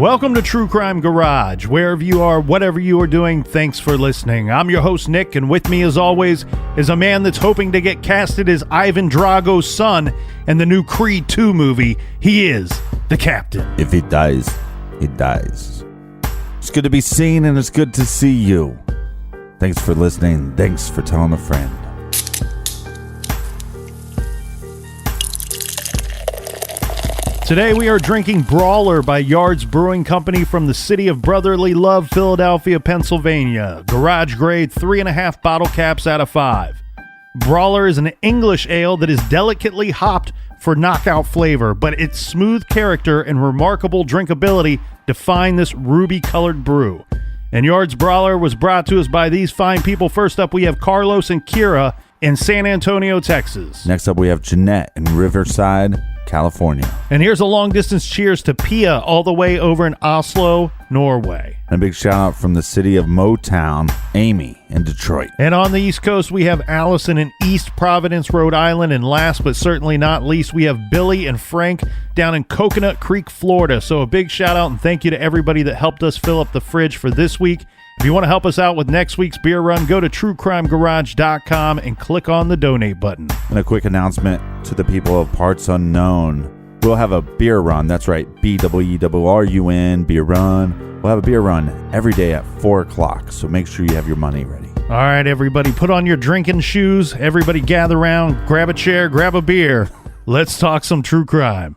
Welcome to True Crime Garage. Wherever you are, whatever you are doing, thanks for listening. I'm your host, Nick, and with me, as always, is a man that's hoping to get casted as Ivan Drago's son in the new Creed 2 movie. He is the Captain. If he dies, he dies. It's good to be seen, and it's good to see you. Thanks for listening. Thanks for telling a friend. Today we are drinking Brawler by Yards Brewing Company from the city of brotherly love, Philadelphia, Pennsylvania. Garage grade 3.5 bottle caps out of 5. Brawler is an English ale that is delicately hopped for knockout flavor, but its smooth character and remarkable drinkability define this ruby-colored brew. And Yards Brawler was brought to us by these fine people. First up, we have Carlos and Kira in San Antonio, Texas. Next up, we have Jeanette in Riverside, California. And here's a long-distance cheers to Pia all the way over in Oslo, Norway. And a big shout-out from the city of Motown, Amy in Detroit. And on the East Coast, we have Allison in East Providence, Rhode Island. And last but certainly not least, we have Billy and Frank down in Coconut Creek, Florida. So a big shout-out and thank you to everybody that helped us fill up the fridge for this week. If you want to help us out with next week's beer run, go to truecrimegarage.com and click on the donate button. And a quick announcement to the people of Parts Unknown. We'll have a beer run. That's right, BWERRUN, beer run. We'll have a beer run every day at 4 o'clock, so make sure you have your money ready. All right, everybody, put on your drinking shoes. Everybody gather around, grab a chair, grab a beer. Let's talk some true crime.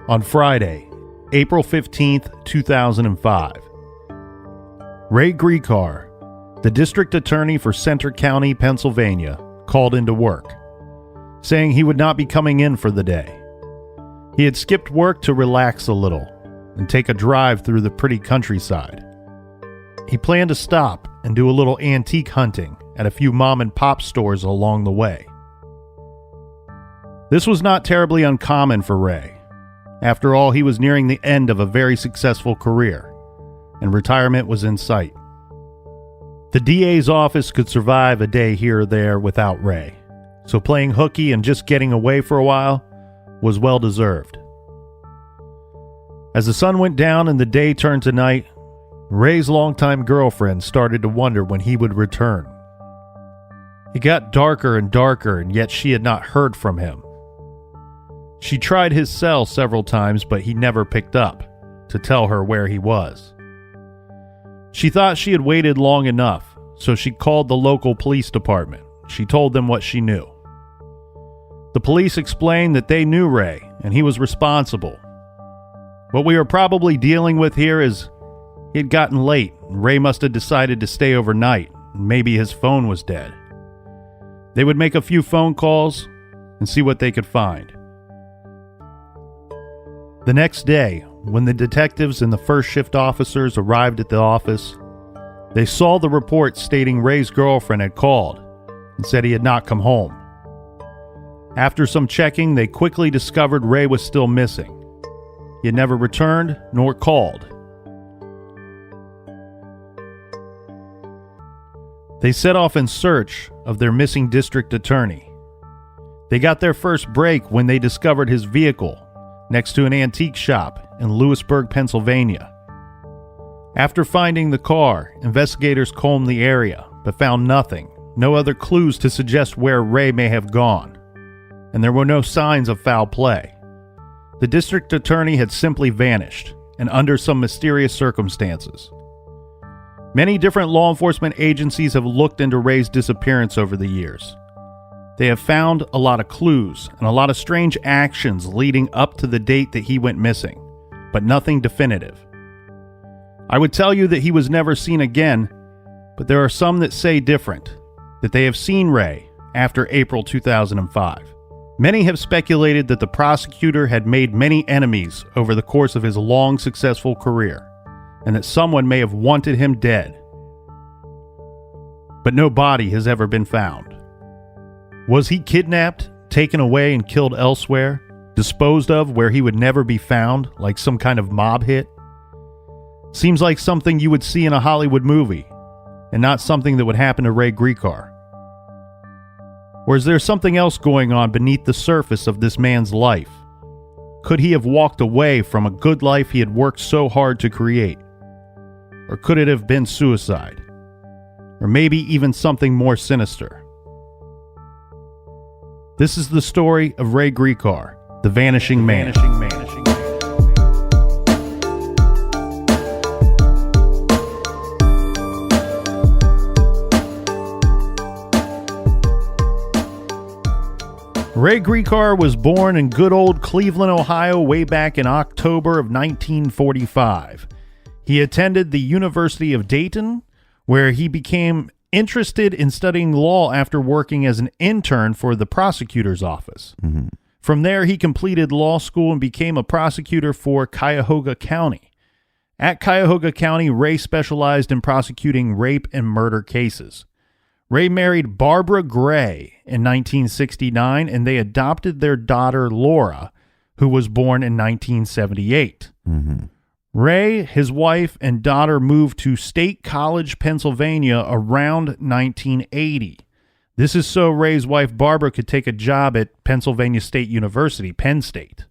On Friday, April 15th, 2005, Ray Gricar, the district attorney for Center County, Pennsylvania, called into work, saying he would not be coming in for the day. He had skipped work to relax a little and take a drive through the pretty countryside. He planned to stop and do a little antique hunting at a few mom-and-pop stores along the way. This was not terribly uncommon for Ray. After all, he was nearing the end of a very successful career, and retirement was in sight. The DA's office could survive a day here or there without Ray, so playing hooky and just getting away for a while was well deserved. As the sun went down and the day turned to night, Ray's longtime girlfriend started to wonder when he would return. It got darker and darker, and yet she had not heard from him. She tried his cell several times, but he never picked up to tell her where he was. She thought she had waited long enough, so she called the local police department. She told them what she knew. The police explained that they knew Ray, and he was responsible. What we are probably dealing with here is he had gotten late, and Ray must have decided to stay overnight, and maybe his phone was dead. They would make a few phone calls and see what they could find. The next day, when the detectives and the first shift officers arrived at the office, they saw the report stating Ray's girlfriend had called and said he had not come home. After some checking, they quickly discovered Ray was still missing. He had never returned nor called. They set off in search of their missing district attorney. They got their first break when they discovered his vehicle next to an antique shop in Lewisburg, Pennsylvania. After finding the car, investigators combed the area, but found nothing, no other clues to suggest where Ray may have gone, and there were no signs of foul play. The district attorney had simply vanished, and under some mysterious circumstances. Many different law enforcement agencies have looked into Ray's disappearance over the years. They have found a lot of clues and a lot of strange actions leading up to the date that he went missing, but nothing definitive. I would tell you that he was never seen again, but there are some that say different, that they have seen Ray after April 2005. Many have speculated that the prosecutor had made many enemies over the course of his long, successful career, and that someone may have wanted him dead. But no body has ever been found. Was he kidnapped, taken away, and killed elsewhere, disposed of where he would never be found, like some kind of mob hit? Seems like something you would see in a Hollywood movie, and not something that would happen to Ray Gricar. Or is there something else going on beneath the surface of this man's life? Could he have walked away from a good life he had worked so hard to create? Or could it have been suicide? Or maybe even something more sinister? This is the story of Ray Gricar, the Vanishing Man. Ray Gricar was born in good old Cleveland, Ohio, way back in October of 1945. He attended the University of Dayton, where he became interested in studying law after working as an intern for the prosecutor's office. Mm-hmm. From there, he completed law school and became a prosecutor for Cuyahoga County. At Cuyahoga County, Ray specialized in prosecuting rape and murder cases. Ray married Barbara Gray in 1969, and they adopted their daughter, Laura, who was born in 1978. Mm-hmm. Ray, his wife, and daughter moved to State College, Pennsylvania around 1980. This is so Ray's wife, Barbara, could take a job at Pennsylvania State University, Penn State.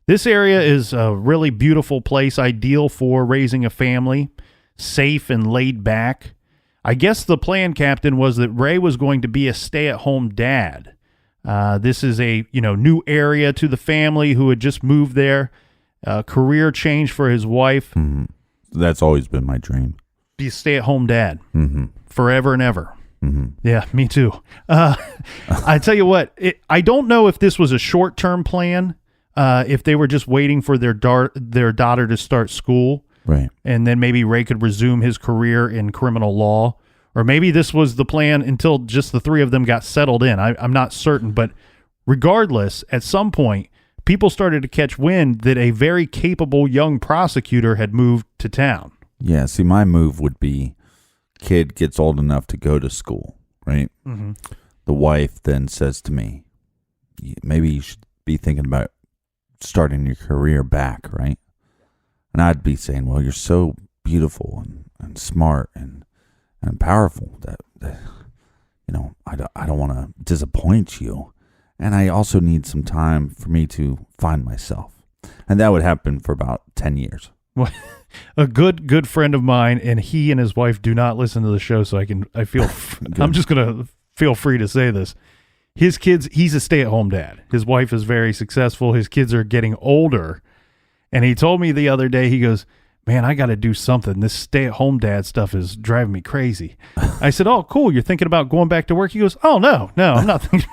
This area is a really beautiful place, ideal for raising a family, safe and laid back. I guess the plan, Captain, was that Ray was going to be a stay-at-home dad. This is a new area to the family who had just moved there. Career change for his wife. Mm-hmm. That's always been my dream. Be a stay-at-home dad. Mm-hmm. Forever and ever. Mm-hmm. Yeah, me too. I tell you what, I don't know if this was a short-term plan, if they were just waiting for their daughter to start school. Right. And then maybe Ray could resume his career in criminal law. Or maybe this was the plan until just the three of them got settled in. I'm not certain. But regardless, at some point, people started to catch wind that a very capable young prosecutor had moved to town. Yeah, see, my move would be kid gets old enough to go to school, right? Mm-hmm. The wife then says to me, maybe you should be thinking about starting your career back, right? And I'd be saying, well, you're so beautiful and smart and powerful that I don't want to disappoint you. And I also need some time for me to find myself. And that would happen for about 10 years. Well, a good friend of mine, and he and his wife do not listen to the show, so I'm just going to feel free to say this. His kids, he's a stay-at-home dad. His wife is very successful. His kids are getting older. And he told me the other day, he goes, man, I got to do something. This stay-at-home dad stuff is driving me crazy. I said, oh, cool. You're thinking about going back to work? He goes, oh, no, I'm not thinking.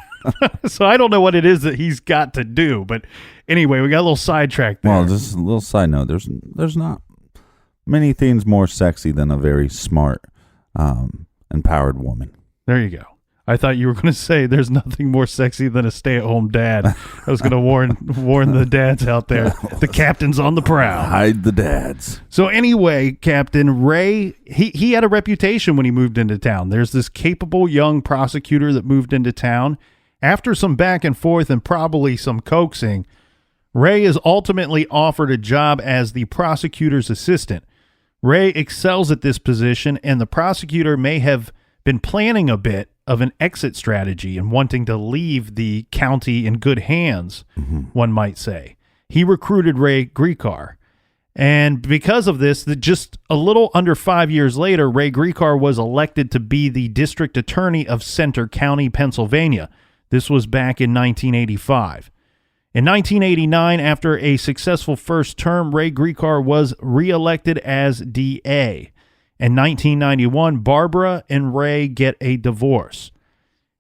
So I don't know what it is that he's got to do. But anyway, we got a little sidetracked there. Well, just a little side note. There's not many things more sexy than a very smart, empowered woman. There you go. I thought you were going to say there's nothing more sexy than a stay-at-home dad. I was going to warn the dads out there. The captain's on the prowl. Hide the dads. So anyway, Captain Ray, he had a reputation when he moved into town. There's this capable young prosecutor that moved into town. After some back and forth and probably some coaxing, Ray is ultimately offered a job as the prosecutor's assistant. Ray excels at this position, and the prosecutor may have been planning a bit of an exit strategy and wanting to leave the county in good hands, one might say. He recruited Ray Gricar. And because of this, just a little under 5 years later, Ray Gricar was elected to be the district attorney of Center County, Pennsylvania. This was back in 1985. In 1989, after a successful first term, Ray Gricar was reelected as DA. In 1991, Barbara and Ray get a divorce.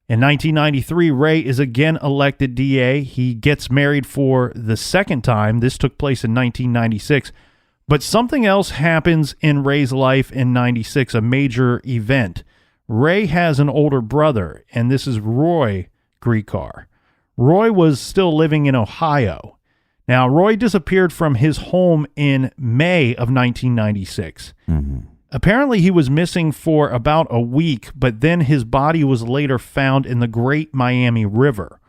In 1993, Ray is again elected DA. He gets married for the second time. This took place in 1996. But something else happens in Ray's life in 96, a major event. Ray has an older brother, and this is Roy Gricar. Roy was still living in Ohio. Now, Roy disappeared from his home in May of 1996. Apparently, he was missing for about a week, but then his body was later found in the Great Miami River.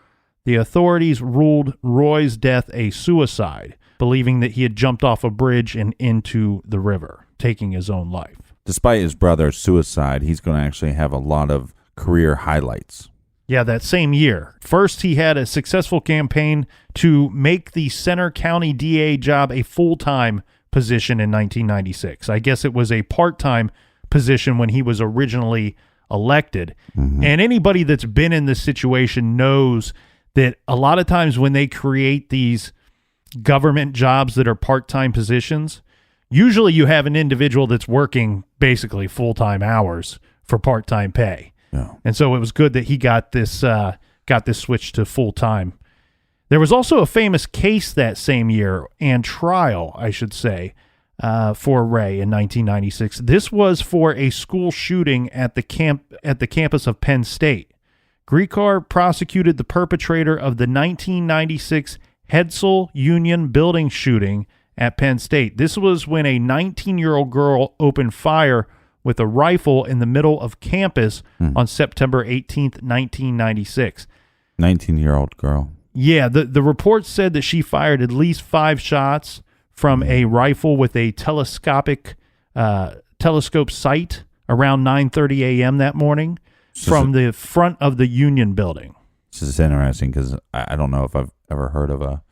The authorities ruled Roy's death a suicide, believing that he had jumped off a bridge and into the river, taking his own life. Despite his brother's suicide, he's going to actually have a lot of career highlights. Yeah, that same year. First, he had a successful campaign to make the Center County DA job a full-time position in 1996. I guess it was a part-time position when he was originally elected. And anybody that's been in this situation knows that a lot of times when they create these government jobs that are part-time positions, usually you have an individual that's working basically full-time hours for part-time pay. Yeah. And so it was good that he got this switch to full-time. There was also a famous case that same year, and trial, I should say, for Ray in 1996. This was for a school shooting at the campus of Penn State. Gricar prosecuted the perpetrator of the 1996 Hetzel Union building shooting at Penn State. This was when a 19-year-old girl opened fire with a rifle in the middle of campus on September 18th, 1996. 19-year-old girl. Yeah, the report said that she fired at least 5 shots from a rifle with a telescope sight around 9:30 a.m. that morning from the front of the Union building. This is interesting because I don't know if I've ever heard of a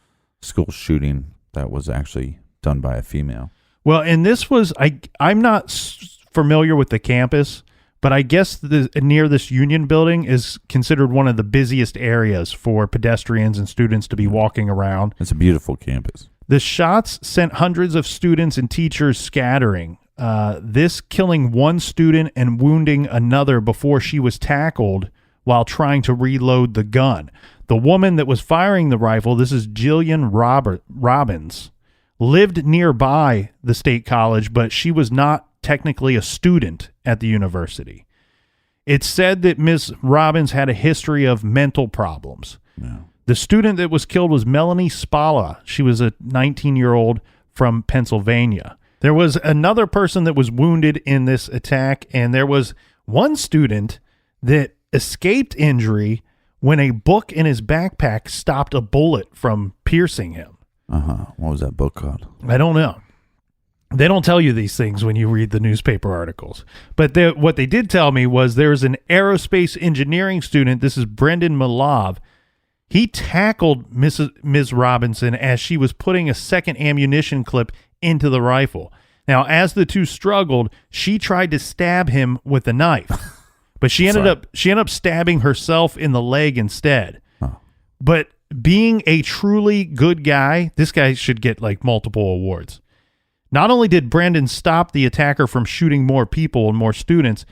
school shooting that was actually done by a female. Well, and this was, I'm not familiar with the campus, but I guess near this Union building is considered one of the busiest areas for pedestrians and students to be walking around. It's a beautiful campus. The shots sent hundreds of students and teachers scattering, this killing one student and wounding another before she was tackled while trying to reload the gun. The woman that was firing the rifle, this is Jillian Robbins, lived nearby the state college, but she was not technically a student at the university. It's said that Ms. Robbins had a history of mental problems. Yeah. The student that was killed was Melanie Spalla. She was a 19-year-old from Pennsylvania. There was another person that was wounded in this attack, and there was one student that escaped injury when a book in his backpack stopped a bullet from piercing him. What was that book called? I don't know. They don't tell you these things when you read the newspaper articles. But what they did tell me was there's an aerospace engineering student. This is Brendan Malov. He tackled Ms. Robinson as she was putting a second ammunition clip into the rifle. Now, as the two struggled, she tried to stab him with a knife. But she ended up stabbing herself in the leg instead. Oh. But being a truly good guy, this guy should get like multiple awards. Not only did Brandon stop the attacker from shooting more people and more students,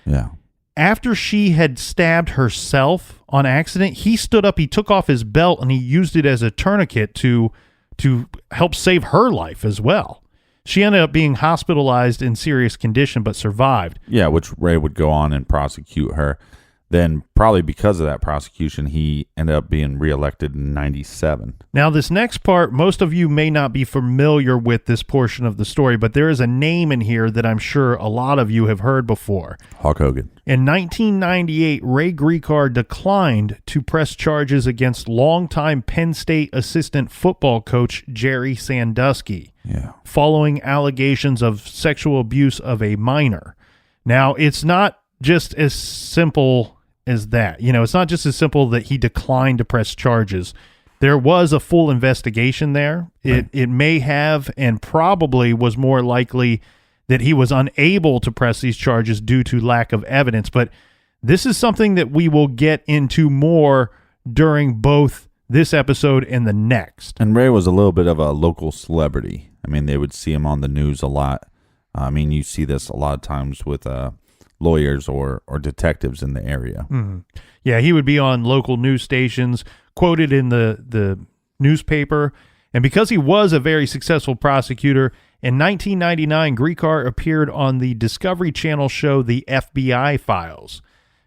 after she had stabbed herself on accident, he stood up, he took off his belt, and he used it as a tourniquet to help save her life as well. She ended up being hospitalized in serious condition, but survived. Yeah, which Ray would go on and prosecute her. Then probably because of that prosecution, he ended up being reelected in 97. Now, this next part, most of you may not be familiar with this portion of the story, but there is a name in here that I'm sure a lot of you have heard before. Hulk Hogan. In 1998, Ray Gricar declined to press charges against longtime Penn State assistant football coach Jerry Sandusky, following allegations of sexual abuse of a minor. Now, it's not just as simple as that. You know, it's not just as simple that he declined to press charges. There was a full investigation there. It may have and probably was more likely that he was unable to press these charges due to lack of evidence. But this is something that we will get into more during both this episode and the next. And Ray was a little bit of a local celebrity. I mean, they would see him on the news a lot. I mean, you see this a lot of times with lawyers or detectives in the area. Mm-hmm. Yeah, he would be on local news stations, quoted in the newspaper. And because he was a very successful prosecutor, in 1999, Gricar appeared on the Discovery Channel show The FBI Files.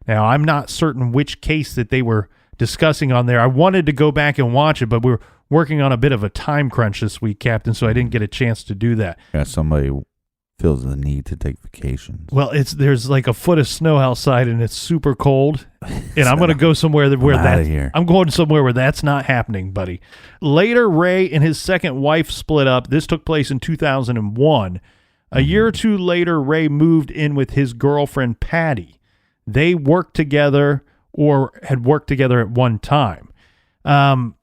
Now, I'm not certain which case that they were discussing on there. I wanted to go back and watch it, but we were working on a bit of a time crunch this week, Captain, so I didn't get a chance to do that. Yeah, somebody feels the need to take vacations. Well, there's like a foot of snow outside, and it's super cold, and I'm going to go somewhere I'm going somewhere where that's not happening, buddy. Later, Ray and his second wife split up. This took place in 2001. A year or two later, Ray moved in with his girlfriend, Patty. They worked together or had worked together at one time.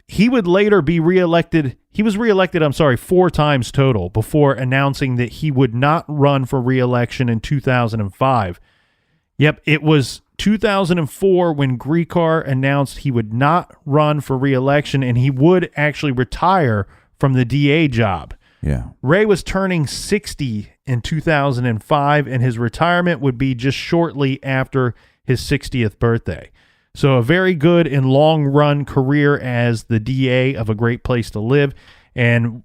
He would later be reelected. He was reelected, 4 times total before announcing that he would not run for reelection in 2005. Yep, it was 2004 when Gricar announced he would not run for reelection and he would actually retire from the DA job. Yeah. Ray was turning 60 in 2005, and his retirement would be just shortly after his 60th birthday. So a very good and long-run career as the DA of a great place to live. And,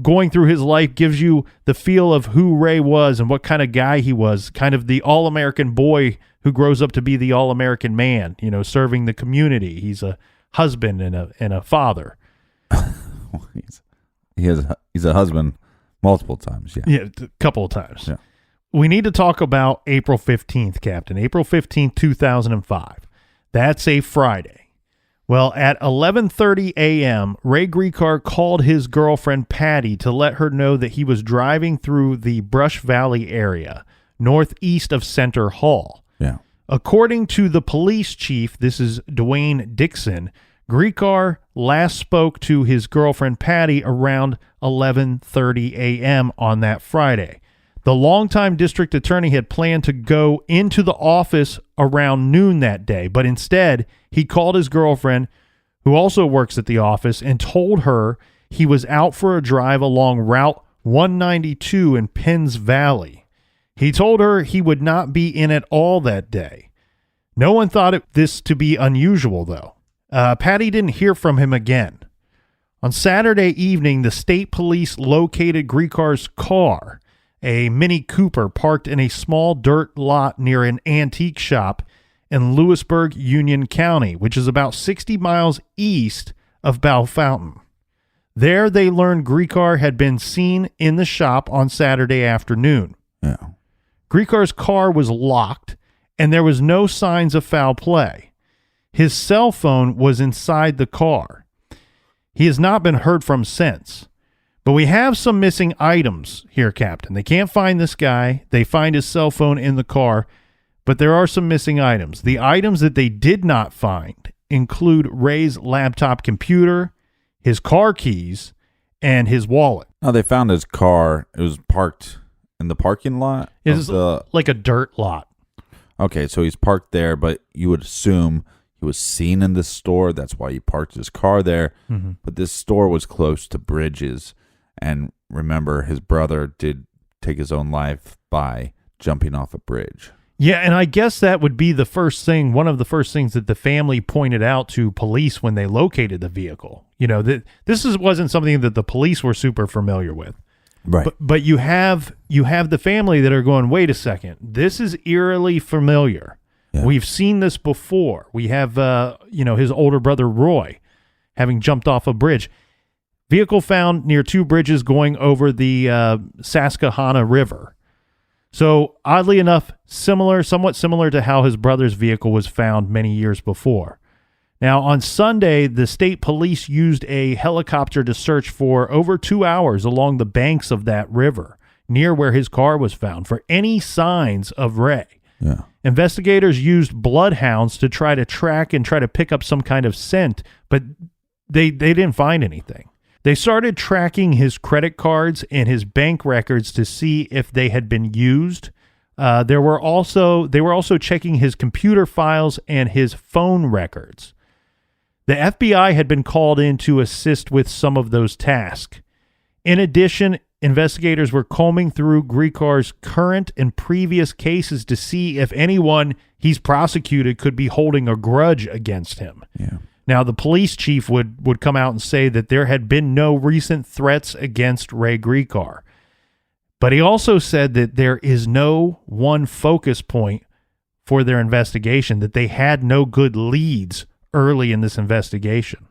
going through his life gives you the feel of who Ray was and what kind of guy he was, kind of the all-American boy who grows up to be the all-American man, serving the community. He's a husband and a father. He's a husband multiple times, yeah. Yeah, a couple of times. Yeah. We need to talk about April 15th, Captain. April 15th, 2005. That's a Friday. Well, at 11:30 a.m., Ray Gricar called his girlfriend Patty to let her know that he was driving through the Brush Valley area, northeast of Center Hall. Yeah. According to the police chief, this is Dwayne Dixon, Gricar last spoke to his girlfriend Patty around 11:30 a.m. on that Friday. The longtime district attorney had planned to go into the office around noon that day, but instead he called his girlfriend, who also works at the office, and told her he was out for a drive along Route 192 in Penns Valley. He told her he would not be in at all that day. No one thought this to be unusual, though. Patty didn't hear from him again. On Saturday evening, the state police located Gricar's car, a Mini Cooper parked in a small dirt lot near an antique shop in Lewisburg, Union County, which is about 60 miles east of Bow Fountain. There, they learned Gricar had been seen in the shop on Saturday afternoon. Yeah. Gricar's car was locked, and there was no signs of foul play. His cell phone was inside the car. He has not been heard from since. But we have some missing items here, Captain. They can't find this guy. They find his cell phone in the car, but there are some missing items. The items that they did not find include Ray's laptop computer, his car keys, and his wallet. No, they found his car. It was parked in the parking lot? It's like a dirt lot. Okay, so he's parked there, but you would assume he was seen in this store. That's why he parked his car there. Mm-hmm. But this store was close to bridges. And remember, his brother did take his own life by jumping off a bridge. Yeah, and I guess that would be one of the first things that the family pointed out to police when they located the vehicle. This wasn't something that the police were super familiar with. Right. But you have the family that are going, wait a second, this is eerily familiar. Yeah. We've seen this before. We have, his older brother, Roy, having jumped off a bridge. Vehicle found near 2 bridges going over the Susquehanna River. So, oddly enough, somewhat similar to how his brother's vehicle was found many years before. Now, on Sunday, the state police used a helicopter to search for over 2 hours along the banks of that river, near where his car was found, for any signs of Ray. Yeah. Investigators used bloodhounds to try to pick up some kind of scent, but they didn't find anything. They started tracking his credit cards and his bank records to see if they had been used. They were also checking his computer files and his phone records. The FBI had been called in to assist with some of those tasks. In addition, investigators were combing through Gricar's current and previous cases to see if anyone he's prosecuted could be holding a grudge against him. Yeah. Now, the police chief would come out and say that there had been no recent threats against Ray Gricar. But he also said that there is no one focus point for their investigation, that they had no good leads early in this investigation.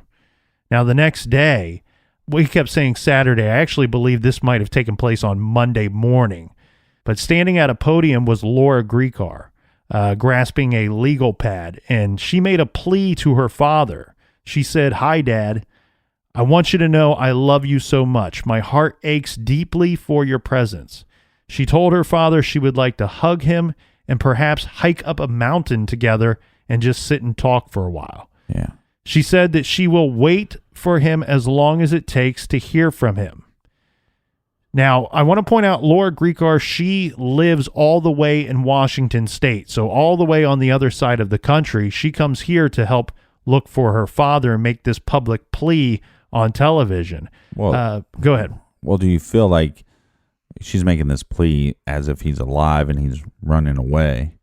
Now, the next day, we kept saying Saturday. I actually believe this might have taken place on Monday morning. But standing at a podium was Ray Gricar, grasping a legal pad, and she made a plea to her father. She said, "Hi, Dad. I want you to know I love you so much. My heart aches deeply for your presence." She told her father she would like to hug him and perhaps hike up a mountain together and just sit and talk for a while. Yeah. She said that she will wait for him as long as it takes to hear from him. Now, I want to point out Ray Gricar, she lives all the way in Washington State, so all the way on the other side of the country. She comes here to help look for her father and make this public plea on television. Well, go ahead. Well, do you feel like she's making this plea as if he's alive and he's running away?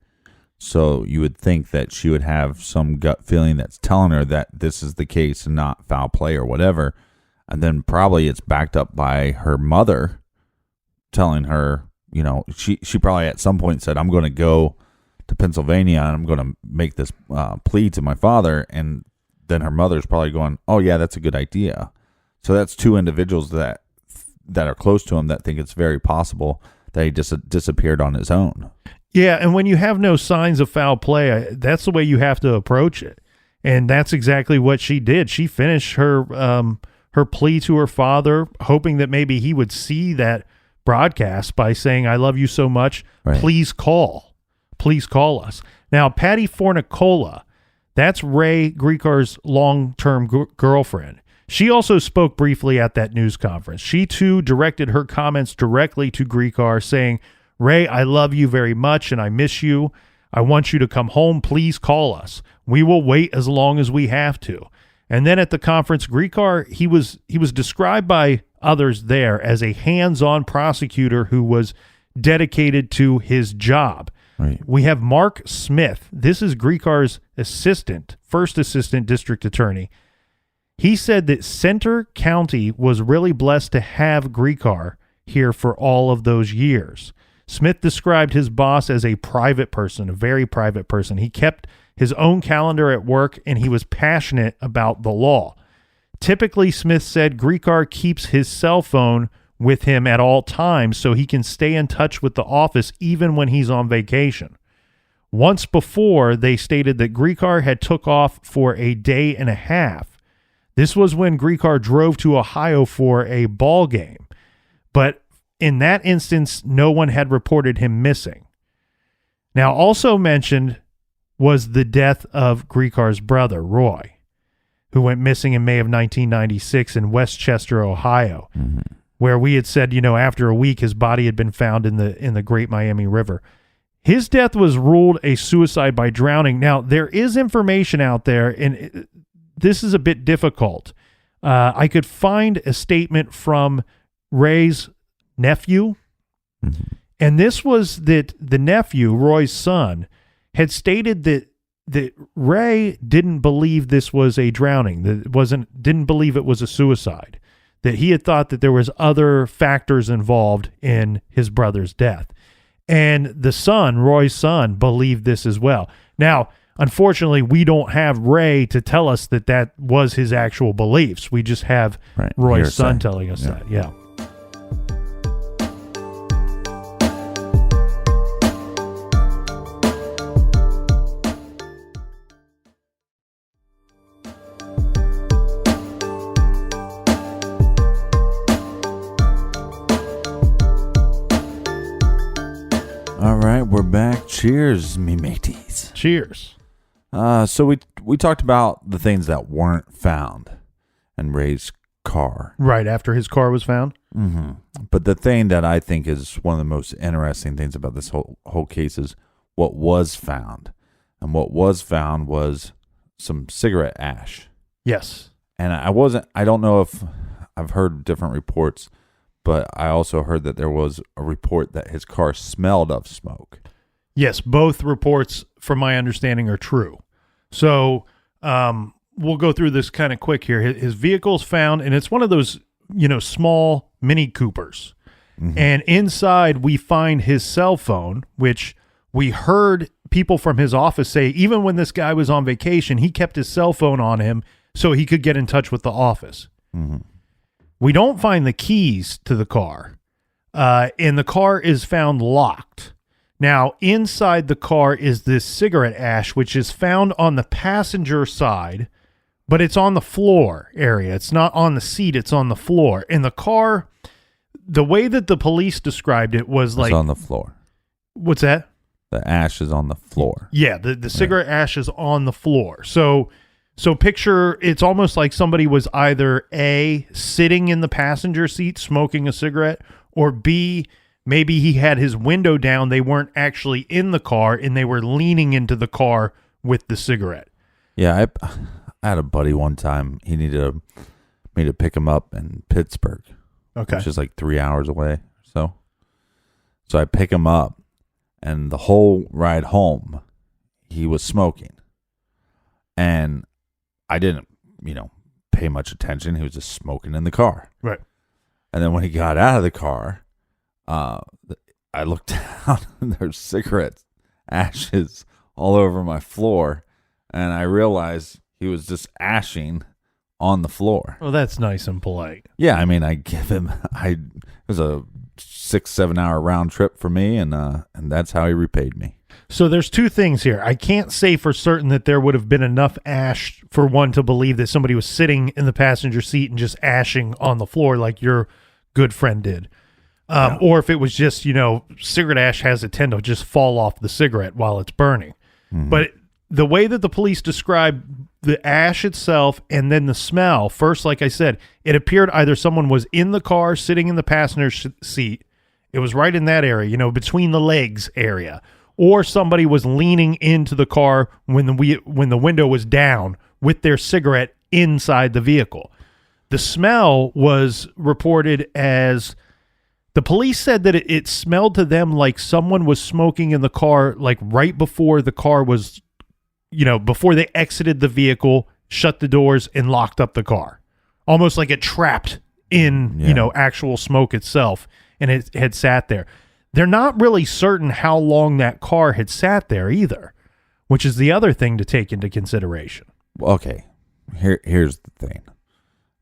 So you would think that she would have some gut feeling that's telling her that this is the case and not foul play or whatever. And then probably it's backed up by her mother telling her, you know, she probably at some point said, "I'm going to go to Pennsylvania and I'm going to make this plea to my father." And then her mother's probably going, "Oh yeah, that's a good idea." So that's two individuals that are close to him that think it's very possible that he disappeared on his own. Yeah, and when you have no signs of foul play, that's the way you have to approach it. And that's exactly what she did. She finished her plea to her father, hoping that maybe he would see that broadcast by saying, "I love you so much. Right. Please call. Please call us." Now, Patty Fornicola, that's Ray Gricar's long-term girlfriend. She also spoke briefly at that news conference. She, too, directed her comments directly to Gricar, saying, "Ray, I love you very much, and I miss you. I want you to come home. Please call us. We will wait as long as we have to." And then at the conference, Gricar, he was described by others there as a hands-on prosecutor who was dedicated to his job. Right. We have Mark Smith. This is Gricar's first assistant district attorney. He said that Center County was really blessed to have Gricar here for all of those years. Smith described his boss as a private person, a very private person. He kept his own calendar at work, and he was passionate about the law. Typically, Smith said Gricar keeps his cell phone with him at all times so he can stay in touch with the office even when he's on vacation. Once before, they stated that Gricar had took off for a day and a half. This was when Gricar drove to Ohio for a ball game. But in that instance, no one had reported him missing. Now, also mentioned was the death of Gricar's brother, Roy, who went missing in May of 1996 in Westchester, Ohio, where we had said, after a week, his body had been found in the Great Miami River. His death was ruled a suicide by drowning. Now, there is information out there, and this is a bit difficult. I could find a statement from Ray's nephew, and this was that the nephew, Roy's son, had stated that Ray didn't believe this was a drowning, didn't believe it was a suicide, that he had thought that there was other factors involved in his brother's death. And the son, Roy's son, believed this as well. Now, unfortunately, we don't have Ray to tell us that was his actual beliefs. We just have Roy's son telling us that. Yeah. All right, we're back. Cheers, me mateys. Cheers. So we talked about the things that weren't found in Ray's car. Right, after his car was found? Mm-hmm. But the thing that I think is one of the most interesting things about this whole case is what was found. And what was found was some cigarette ash. Yes. And I don't know if I've heard different reports, but I also heard that there was a report that his car smelled of smoke. Yes, both reports, from my understanding, are true. So we'll go through this kind of quick here. His vehicle's found, and it's one of those, small Mini Coopers. Mm-hmm. And inside, we find his cell phone, which we heard people from his office say even when this guy was on vacation, he kept his cell phone on him so he could get in touch with the office. Mm-hmm. We don't find the keys to the car, and the car is found locked. Now, inside the car is this cigarette ash, which is found on the passenger side, but it's on the floor area. It's not on the seat. It's on the floor. And the car, the way that the police described it was like... It's on the floor. What's that? The ash is on the floor. Yeah, the cigarette ash is on the floor. So picture, it's almost like somebody was either A, sitting in the passenger seat smoking a cigarette, or B, maybe he had his window down. They weren't actually in the car, and they were leaning into the car with the cigarette. Yeah, I had a buddy one time. He needed me to pick him up in Pittsburgh, which is like 3 hours away. So I pick him up, and the whole ride home, he was smoking. And I didn't, pay much attention. He was just smoking in the car. Right. And then when he got out of the car, I looked down and there's cigarette ashes all over my floor. And I realized he was just ashing on the floor. Well, that's nice and polite. Yeah, I mean, it was a 6-7 hour round trip for me, and that's how he repaid me. So there's two things here. I can't say for certain that there would have been enough ash for one to believe that somebody was sitting in the passenger seat and just ashing on the floor like your good friend did. Or if it was just, cigarette ash has a tend to just fall off the cigarette while it's burning. Mm-hmm. But the way that the police described the ash itself and then the smell, first, like I said, it appeared either someone was in the car sitting in the passenger seat. It was right in that area, between the legs area. Or somebody was leaning into the car when the window was down with their cigarette inside the vehicle. The smell was reported as... The police said that it smelled to them like someone was smoking in the car, like right before the car was, before they exited the vehicle, shut the doors, and locked up the car. Almost like it trapped in, actual smoke itself, and it had sat there. They're not really certain how long that car had sat there either, which is the other thing to take into consideration. Okay, here's the thing.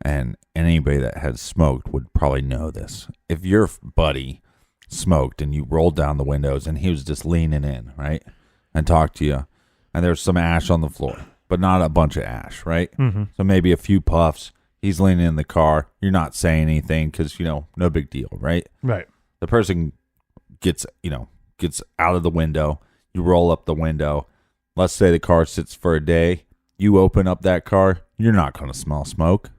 And anybody that has smoked would probably know this. If your buddy smoked and you rolled down the windows and he was just leaning in, right, and talked to you, and there's some ash on the floor, but not a bunch of ash, right? Mm-hmm. So maybe a few puffs. He's leaning in the car. You're not saying anything because, no big deal, right? Right. The person gets out of the window. You roll up the window. Let's say the car sits for a day. You open up that car. You're not going to smell smoke.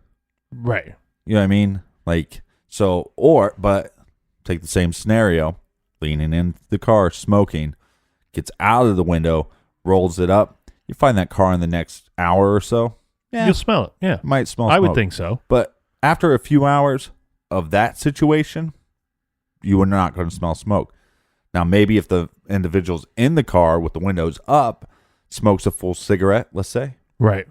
Right. You know what I mean? But take the same scenario, leaning in the car, smoking, gets out of the window, rolls it up. You find that car in the next hour or so. Yeah. You'll smell it. Yeah. Might smell I smoke. would think so. But after a few hours of that situation, you are not going to smell smoke. Now, maybe if the individual's in the car with the windows up, smokes a full cigarette, let's say. Right.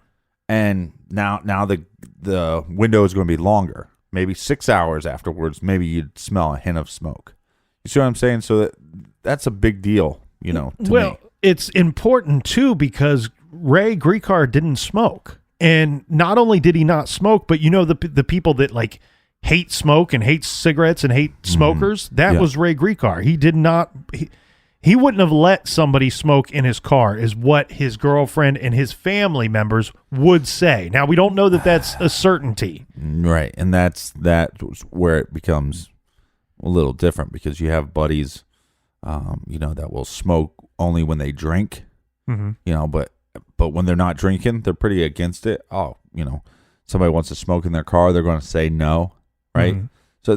And now the window is going to be longer. Maybe 6 hours afterwards, maybe you'd smell a hint of smoke. You see what I'm saying? So that's a big deal, to me. It's important, too, because Ray Gricar didn't smoke. And not only did he not smoke, but the people that, hate smoke and hate cigarettes and hate smokers, that was Ray Gricar. He did not... He wouldn't have let somebody smoke in his car, is what his girlfriend and his family members would say. Now, we don't know that that's a certainty. Right, and that's where it becomes a little different, because you have buddies, that will smoke only when they drink, but when they're not drinking, they're pretty against it. Oh, somebody wants to smoke in their car, they're going to say no, right? So,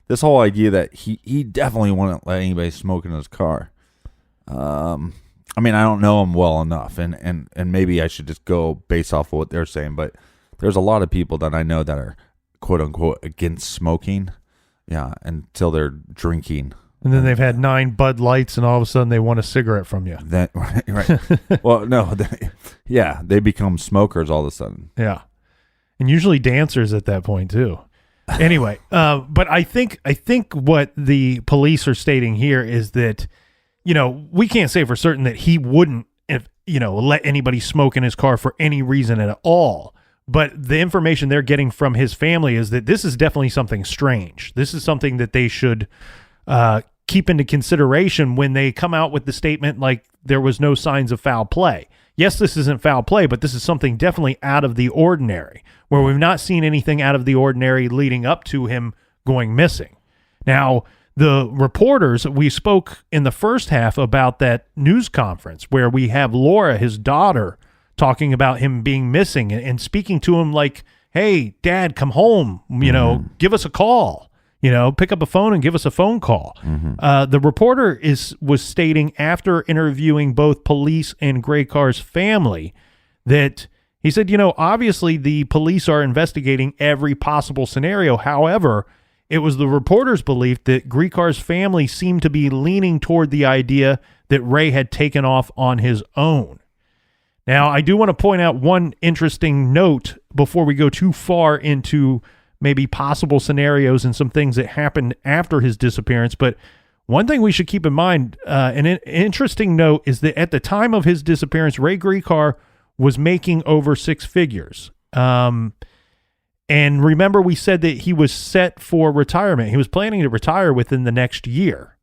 this whole idea that he definitely wouldn't let anybody smoke in his car. I don't know him well enough, and maybe I should just go based off of what they're saying, but there's a lot of people that I know that are quote-unquote against smoking, until they're drinking. And then they've had 9 Bud Lights, and all of a sudden they want a cigarette from you. Right. Well, no, they become smokers all of a sudden. Yeah. And usually dancers at that point, too. Anyway, but I think what the police are stating here is that, we can't say for certain that he wouldn't, let anybody smoke in his car for any reason at all. But the information they're getting from his family is that this is definitely something strange. This is something that they should keep into consideration when they come out with the statement like there was no signs of foul play. Yes, this isn't foul play, but this is something definitely out of the ordinary, where we've not seen anything out of the ordinary leading up to him going missing. Now, the reporters, we spoke in the first half about that news conference where we have Laura, his daughter, talking about him being missing and speaking to him like, hey, Dad, come home, give us a call, pick up a phone and give us a phone call. The reporter was stating after interviewing both police and Gricar's family that he said, obviously the police are investigating every possible scenario. However, it was the reporter's belief that Gricar's family seemed to be leaning toward the idea that Ray had taken off on his own. Now, I do want to point out one interesting note before we go too far into maybe possible scenarios and some things that happened after his disappearance. But one thing we should keep in mind, an interesting note, is that at the time of his disappearance, Ray Gricar was making over six figures. And remember, we said that he was set for retirement. He was planning to retire within the next year.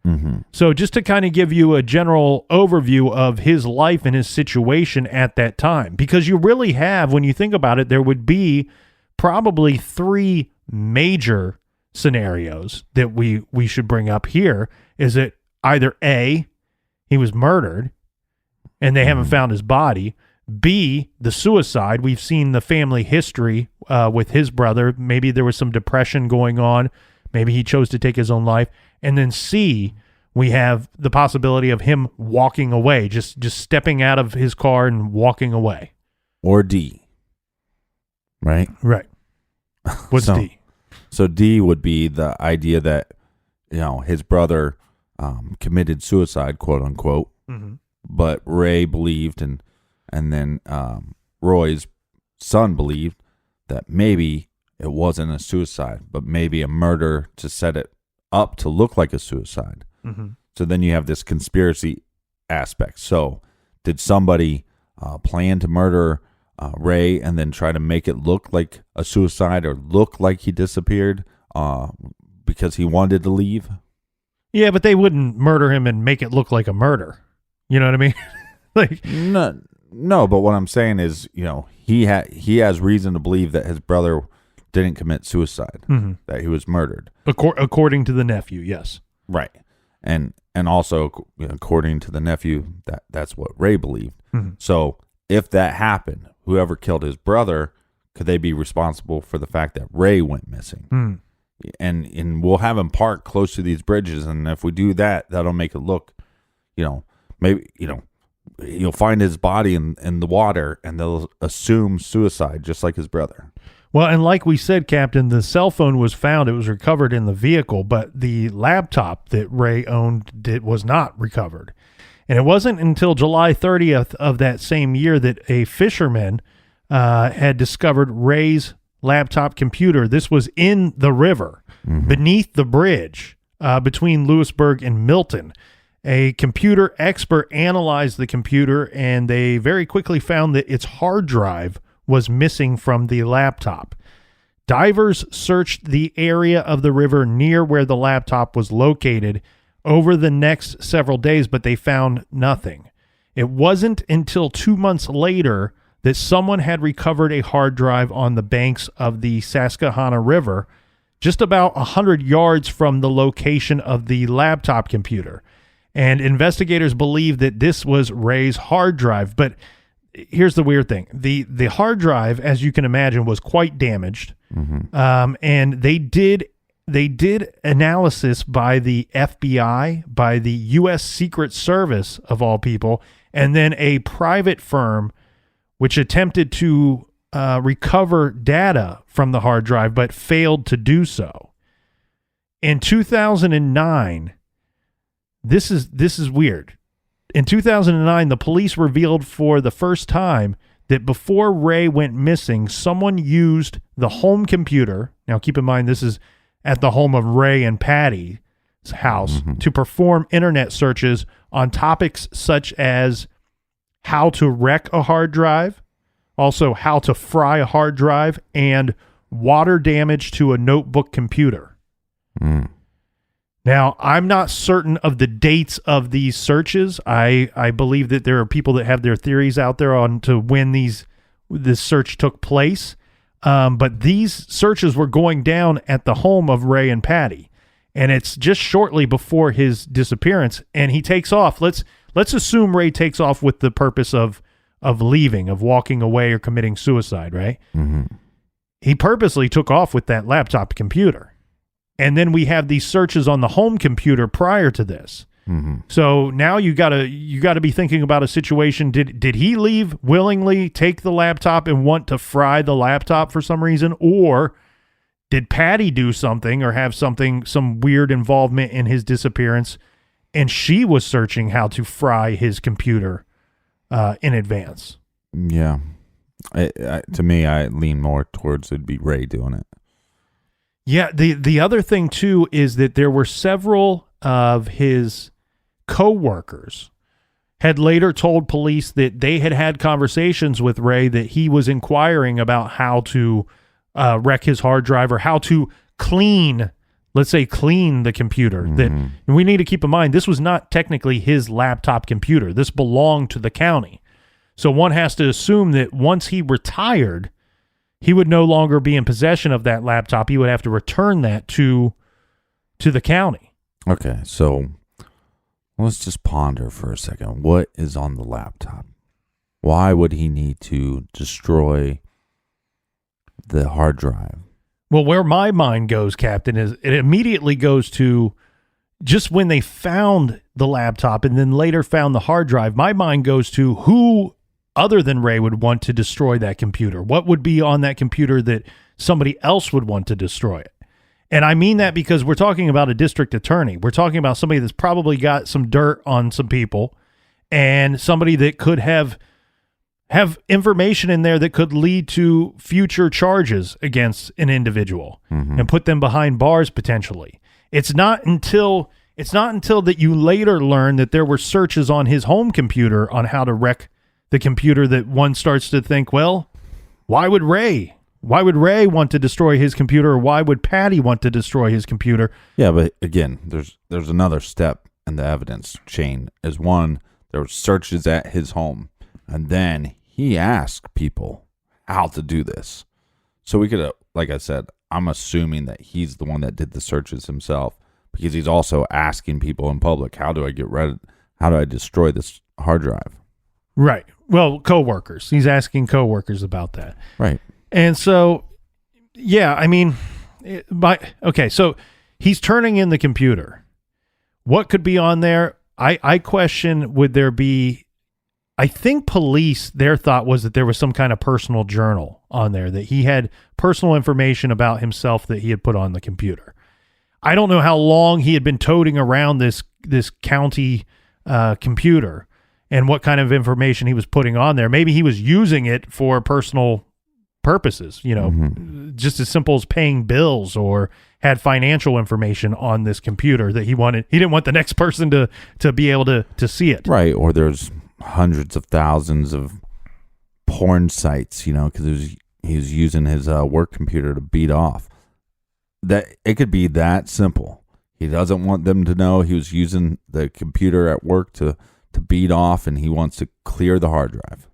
So just to kind of give you a general overview of his life and his situation at that time, because you really have, when you think about it, there would be probably three major scenarios that we should bring up here. Is that either A, he was murdered and they haven't found his body, B, the suicide. We've seen the family history with his brother. Maybe there was some depression going on. Maybe he chose to take his own life. And then C, we have the possibility of him walking away, just stepping out of his car and walking away. Or D, right? Right. What's D? So D would be the idea that, his brother committed suicide, quote unquote, but Ray believed and then Roy's son believed that maybe it wasn't a suicide, but maybe a murder to set it up to look like a suicide. So then you have this conspiracy aspect. So did somebody plan to murder Ray and then try to make it look like a suicide or look like he disappeared because he wanted to leave? Yeah, but they wouldn't murder him and make it look like a murder. You know what I mean? No, but what I'm saying is, he has reason to believe that his brother didn't commit suicide, that he was murdered. According to the nephew, yes. Right. And also, according to the nephew, that's what Ray believed. So if that happened, whoever killed his brother, could they be responsible for the fact that Ray went missing? And we'll have him park close to these bridges, and if we do that, that'll make it look, maybe, you'll find his body in the water, and they'll assume suicide, just like his brother. Well, and like we said, Captain, the cell phone was found. It was recovered in the vehicle, but the laptop that Ray owned was not recovered. And it wasn't until July 30th of that same year that a fisherman had discovered Ray's laptop computer. This was in the river, beneath the bridge between Lewisburg and Milton. A computer expert analyzed the computer, and they very quickly found that its hard drive was missing from the laptop. Divers searched the area of the river near where the laptop was located over the next several days, but they found nothing. It wasn't until 2 months later that someone had recovered a hard drive on the banks of the Susquehanna River, just about 100 yards from the location of the laptop computer. And investigators believe that this was Ray's hard drive. But here's the weird thing. The hard drive, as you can imagine, was quite damaged. And they did analysis by the FBI, by the U.S. Secret Service, of all people, and then a private firm which attempted to recover data from the hard drive but failed to do so. In 2009... This is weird. In 2009, the police revealed for the first time that before Ray went missing, someone used the home computer. Now, keep in mind, this is at the home of Ray and Patty's house, to perform internet searches on topics such as how to wreck a hard drive, also how to fry a hard drive, and water damage to a notebook computer. Now, I'm not certain of the dates of these searches. I believe that there are people that have their theories out there on to when this search took place. But these searches were going down at the home of Ray and Patty. And it's just shortly before his disappearance, and he takes off. Let's assume Ray takes off with the purpose of leaving, of walking away or committing suicide, right? Mm-hmm. He purposely took off with that laptop computer. And then we have these searches on the home computer prior to this. Mm-hmm. So now you gotta be thinking about a situation. Did he leave willingly, take the laptop, and want to fry the laptop for some reason, or did Patty do something or have some weird involvement in his disappearance, and she was searching how to fry his computer in advance? Yeah. To me, I lean more towards it'd be Ray doing it. Yeah, the other thing, too, is that there were several of his co-workers had later told police that they had conversations with Ray, that he was inquiring about how to wreck his hard drive or how to clean the computer. Mm-hmm. That we need to keep in mind, this was not technically his laptop computer. This belonged to the county. So one has to assume that once he retired, he would no longer be in possession of that laptop. He would have to return that to the county. Okay, so let's just ponder for a second. What is on the laptop? Why would he need to destroy the hard drive? Well, where my mind goes, Captain, is it immediately goes to just when they found the laptop and then later found the hard drive. My mind goes to who other than Ray would want to destroy that computer. What would be on that computer that somebody else would want to destroy it? And I mean that because we're talking about a district attorney. We're talking about somebody that's probably got some dirt on some people, and somebody that could have information in there that could lead to future charges against an individual and put them behind bars potentially. It's not until that you later learn that there were searches on his home computer on how to wreck the computer that one starts to think, well, why would Ray want to destroy his computer, or why would Patty want to destroy his computer? Yeah, but again, there's another step in the evidence chain. As one, there were searches at his home, and then he asked people how to do this. So we could, like I said, I'm assuming that he's the one that did the searches himself, because he's also asking people in public, how do I destroy this hard drive? Right. Well, coworkers. He's asking coworkers about that. Right. And so, yeah, I mean, so he's turning in the computer. What could be on there? I question, would there be, I think police, their thought was that there was some kind of personal journal on there, that he had personal information about himself that he had put on the computer. I don't know how long he had been toting around this county computer and what kind of information he was putting on there. Maybe he was using it for personal purposes, just as simple as paying bills, or had financial information on this computer that he didn't want the next person to be able to see it. Right. Or there's hundreds of thousands of porn sites, because he was using his work computer to beat off. That it could be that simple. He doesn't want them to know he was using the computer at work to beat off, and he wants to clear the hard drive.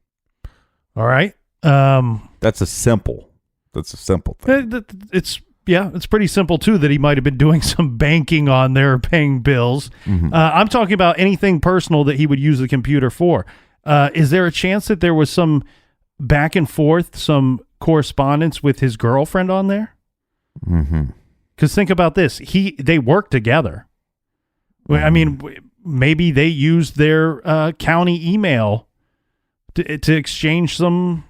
All right. That's a simple thing. It's pretty simple too, that he might have been doing some banking on there, paying bills. Mm-hmm. I'm talking about anything personal that he would use the computer for. Is there a chance that there was some back and forth, some correspondence with his girlfriend on there? Mm-hmm. Because think about this. They work together. I mean, maybe they used their county email to exchange some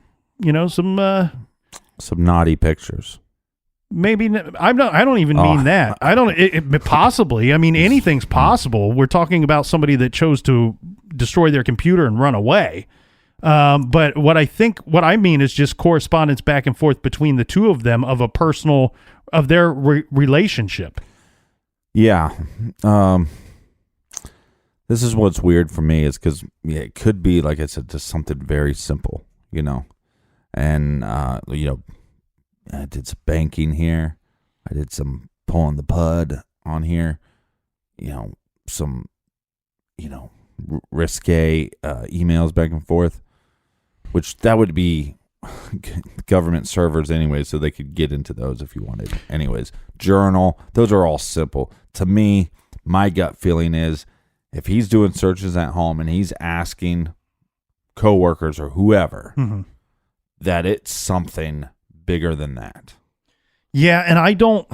naughty pictures. Maybe I don't even mean that. I don't. It possibly. I mean, anything's possible. We're talking about somebody that chose to destroy their computer and run away. But what I mean is just correspondence back and forth between the two of them of their relationship. Yeah. This is what's weird for me is because it could be, like I said, just something very simple, And, I did some banking here. I did some pulling the pud on here. Some, risque emails back and forth, which that would be government servers anyway, so they could get into those if you wanted. Anyways, journal, those are all simple. To me, my gut feeling is if he's doing searches at home and he's asking coworkers or whoever, that it's something bigger than that. Yeah, and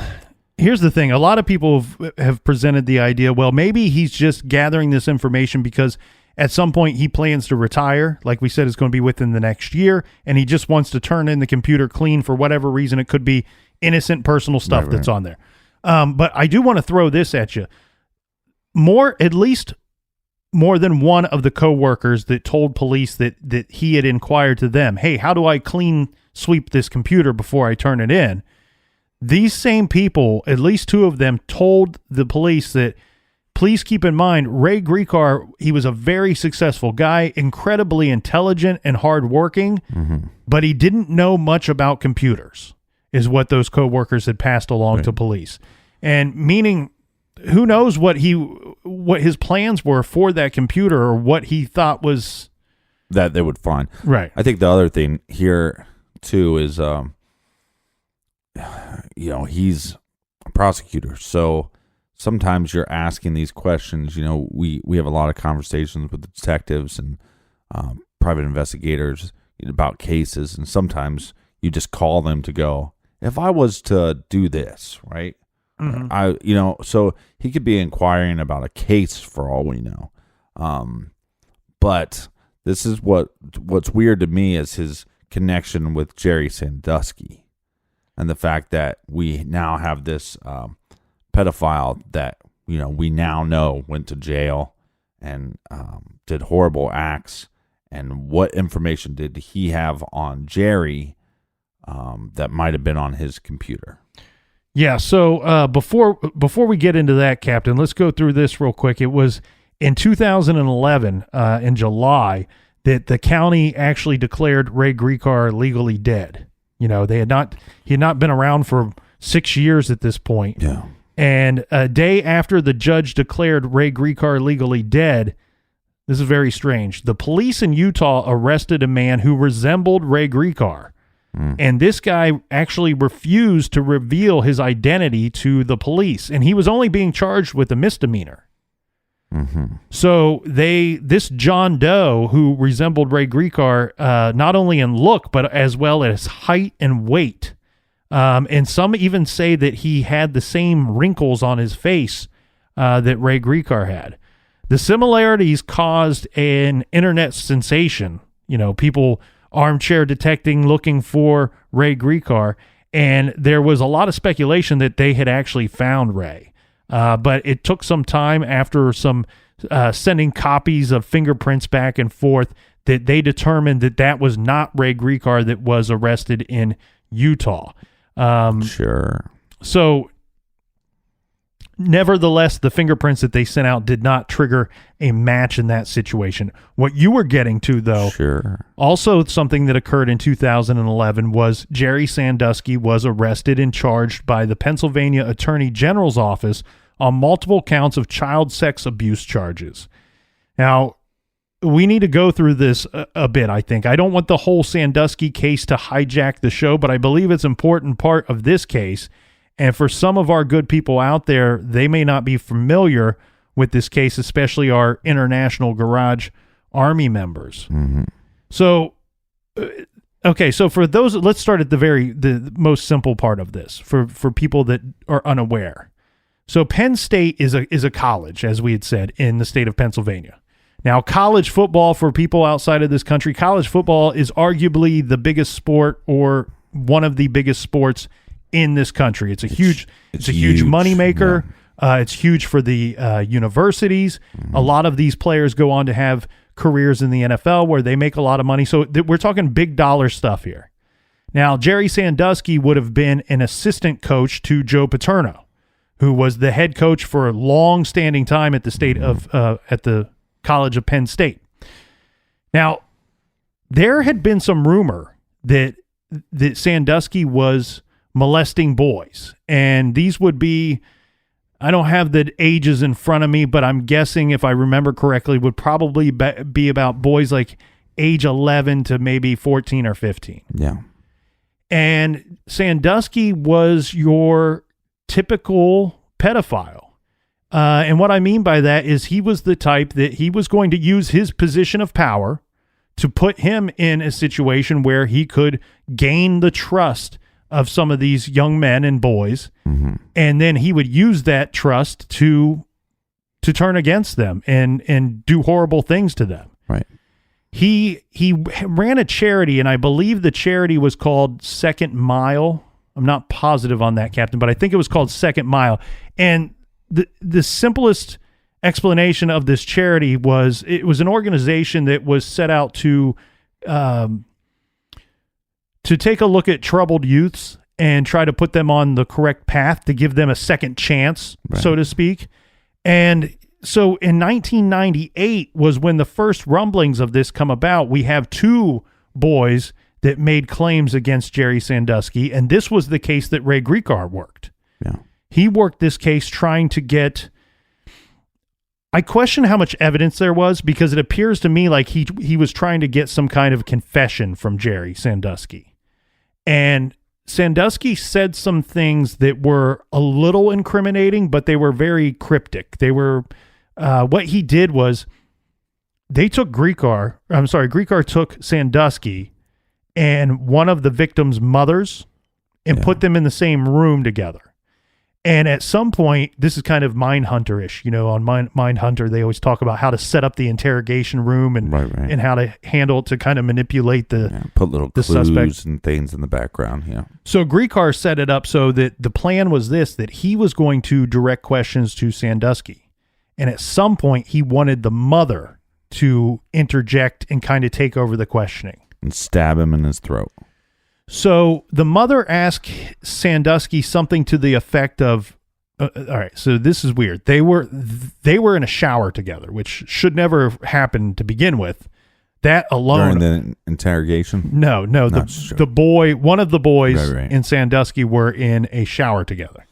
here's the thing. A lot of people have presented the idea, well, maybe he's just gathering this information because at some point he plans to retire. Like we said, it's going to be within the next year, and he just wants to turn in the computer clean for whatever reason. It could be innocent personal stuff that's on there. But I do want to throw this at you. At least more than one of the coworkers that told police that he had inquired to them, hey, how do I sweep this computer before I turn it in? These same people, at least two of them, told the police that, please keep in mind, Ray Gricar, he was a very successful guy, incredibly intelligent and hardworking, but he didn't know much about computers, is what those coworkers had passed along to police. And meaning, who knows what his plans were for that computer or what he thought was... that they would find. Right. I think the other thing here, too, is... he's a prosecutor, so sometimes you're asking these questions. We have a lot of conversations with detectives and private investigators about cases, and sometimes you just call them to go, if I was to do this, right? So he could be inquiring about a case for all we know. But this is what's weird to me is his connection with Jerry Sandusky. And the fact that we now have this pedophile that, we now know went to jail and did horrible acts. And what information did he have on Jerry that might have been on his computer? Yeah, so before we get into that, Captain, let's go through this real quick. It was in 2011, in July, that the county actually declared Ray Gricar legally dead. He had not been around for 6 years at this point. Yeah. And a day after the judge declared Ray Gricar legally dead, this is very strange. The police in Utah arrested a man who resembled Ray Gricar. And this guy actually refused to reveal his identity to the police. And he was only being charged with a misdemeanor. So this John Doe, who resembled Ray Gricar, not only in look, but as well as height and weight. And some even say that he had the same wrinkles on his face that Ray Gricar had. The similarities caused an internet sensation. People armchair detecting, looking for Ray Gricar. And there was a lot of speculation that they had actually found Ray. But it took some time after some sending copies of fingerprints back and forth that they determined that was not Ray Gricar that was arrested in Utah. Sure. So, nevertheless, the fingerprints that they sent out did not trigger a match in that situation. What you were getting to, though, sure. Also something that occurred in 2011 was Jerry Sandusky was arrested and charged by the Pennsylvania Attorney General's office on multiple counts of child sex abuse charges. Now, we need to go through this a bit, I think. I don't want the whole Sandusky case to hijack the show, but I believe it's an important part of this case. And for some of our good people out there, they may not be familiar with this case, especially our International Garage Army members. So, okay, so for those, let's start at the most simple part of this for people that are unaware. So Penn State is a college, as we had said, in the state of Pennsylvania. Now, college football, for people outside of this country, college football is arguably the biggest sport or one of the biggest sports in this country. It's a huge moneymaker. Yeah. It's huge for the universities. A lot of these players go on to have careers in the NFL where they make a lot of money. So we're talking big dollar stuff here. Now, Jerry Sandusky would have been an assistant coach to Joe Paterno, who was the head coach for a long-standing time at the College of Penn State. Now, there had been some rumor that Sandusky was molesting boys, and these would be, I don't have the ages in front of me, but I'm guessing, if I remember correctly, would probably be about boys like age 11 to maybe 14 or 15. Yeah. And Sandusky was your typical pedophile. And what I mean by that is he was the type that he was going to use his position of power to put him in a situation where he could gain the trust of some of these young men and boys, and then he would use that trust to turn against them and do horrible things to them. Right. He ran a charity, and I believe the charity was called Second Mile. I'm not positive on that, Captain, but I think it was called Second Mile. And the simplest explanation of this charity was it was an organization that was set out to take a look at troubled youths and try to put them on the correct path, to give them a second chance, so to speak. And so in 1998 was when the first rumblings of this come about. We have two boys that made claims against Jerry Sandusky, and this was the case that Ray Gricar worked. Yeah. He worked this case trying to get... I question how much evidence there was, because it appears to me like he was trying to get some kind of confession from Jerry Sandusky. And Sandusky said some things that were a little incriminating, but they were very cryptic. They were... what he did was Gricar took Sandusky and one of the victim's mothers and put them in the same room together. And at some point, this is kind of Mindhunter-ish, on Mindhunter, they always talk about how to set up the interrogation room and and how to handle it to kind of manipulate put little clues suspect and things in the background. Yeah. So Gricar set it up so that the plan was that he was going to direct questions to Sandusky. And at some point, he wanted the mother to interject and kind of take over the questioning. And stab him in his throat. So the mother asked Sandusky something to the effect of, all right, so this is weird. They were in a shower together, which should never happen to begin with. That alone. During the interrogation? No. The boy, one of the boys in Sandusky were in a shower together.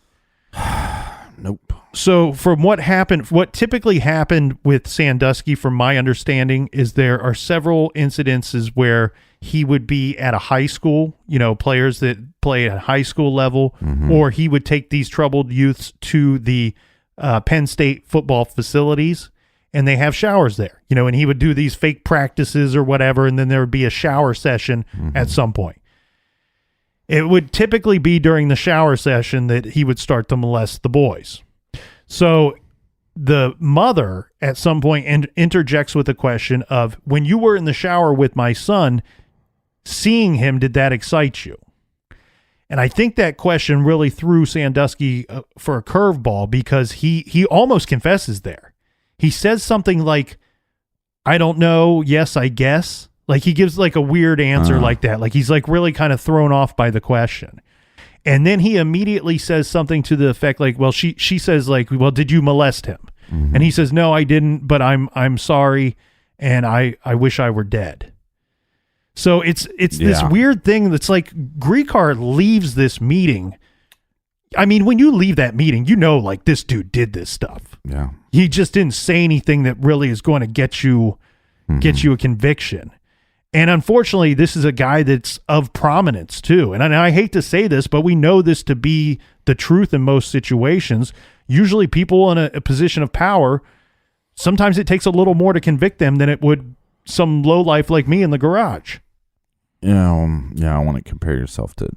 Nope. So from what typically happened with Sandusky, from my understanding, is there are several incidences where he would be at a high school, players that play at high school level, or he would take these troubled youths to the Penn State football facilities, and they have showers there, and he would do these fake practices or whatever, and then there would be a shower session at some point. It would typically be during the shower session that he would start to molest the boys. So the mother at some point interjects with a question of, when you were in the shower with my son, seeing him, did that excite you? And I think that question really threw Sandusky for a curveball, because he almost confesses there. He says something like, I don't know, yes, I guess. Like he gives like a weird answer like that. Like he's like really kind of thrown off by the question. And then he immediately says something to the effect like, well, she says like, well, did you molest him? And he says, no, I didn't, but I'm sorry. And I wish I were dead. So it's this weird thing that's like, Gricar leaves this meeting. I mean, when you leave that meeting, like this dude did this stuff. Yeah. He just didn't say anything that really is going to get you a conviction. And unfortunately, this is a guy that's of prominence too. And I hate to say this, but we know this to be the truth in most situations. Usually people in a position of power, sometimes it takes a little more to convict them than it would some lowlife like me in the garage. I want to compare yourself to...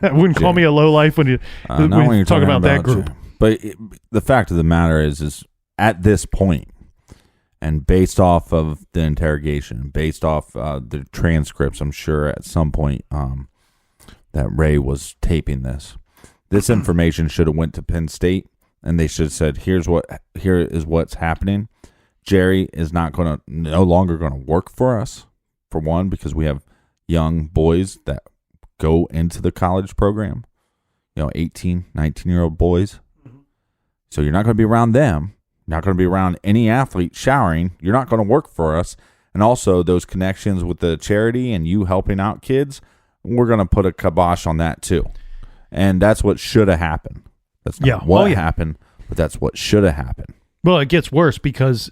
I wouldn't call me a lowlife when you talk about that group. But the fact of the matter is at this point, and based off of the interrogation, based off the transcripts, I'm sure at some point that Ray was taping this information should have went to Penn State, and they should have said, here is what's happening. Jerry is no longer going to work for us, for one, because we have young boys that go into the college program, 18, 19-year-old boys So you're not going to be around them. You're not going to be around any athlete showering. You're not going to work for us. And also those connections with the charity and you helping out kids, we're going to put a kibosh on that too. And that's what should have happened. That's not what happened, but that's what should have happened. Well, it gets worse because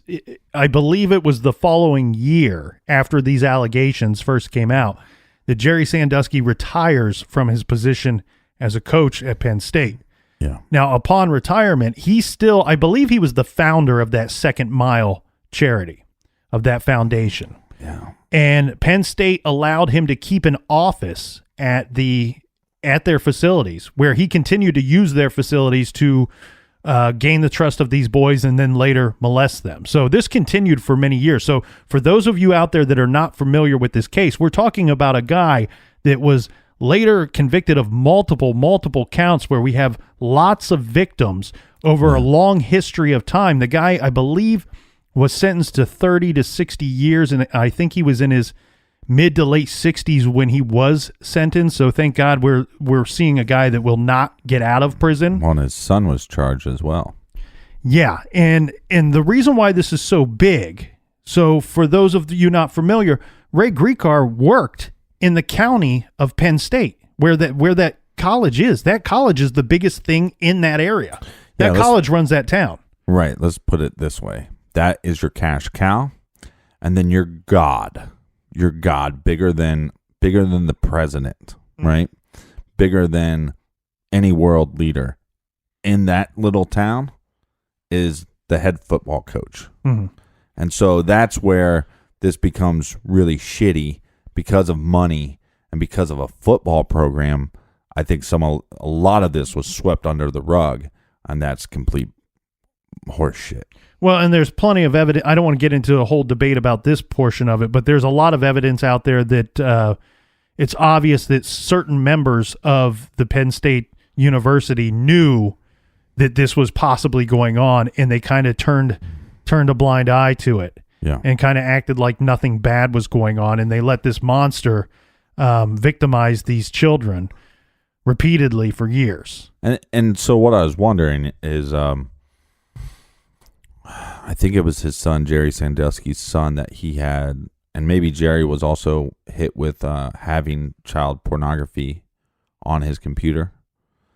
I believe it was the following year after these allegations first came out that Jerry Sandusky retires from his position as a coach at Penn State. Yeah. Now, upon retirement, I believe he was the founder of that Second Mile charity, of that foundation. Yeah. And Penn State allowed him to keep an office at their facilities, where he continued to use their facilities to gain the trust of these boys and then later molest them. So this continued for many years. So for those of you out there that are not familiar with this case, we're talking about a guy that was later convicted of multiple counts, where we have lots of victims over a long history of time. The guy, I believe, was sentenced to 30 to 60 years, and I think he was in his mid to late 60s when he was sentenced. So thank God we're seeing a guy that will not get out of prison. Well, and his son was charged as well. Yeah, and the reason why this is so big, so for those of you not familiar, Ray Gricar worked in the county of Penn State, where that college is. That college is the biggest thing in that area. That college runs that town. Right. Let's put it this way. That is your cash cow, and then your God. Your God, bigger than the president, right? Bigger than any world leader in that little town is the head football coach. Mm-hmm. And so that's where this becomes really shitty because of money and because of a football program. I think a lot of this was swept under the rug, and that's complete horse shit. Well, and there's plenty of evidence. I don't want to get into a whole debate about this portion of it, but there's a lot of evidence out there that it's obvious that certain members of the Penn State University knew that this was possibly going on, and they kind of turned a blind eye to it. Yeah. And kind of acted like nothing bad was going on, and they let this monster victimize these children repeatedly for years. And so what I was wondering is, I think it was his son, Jerry Sandusky's son, that he had, and maybe Jerry was also hit with having child pornography on his computer.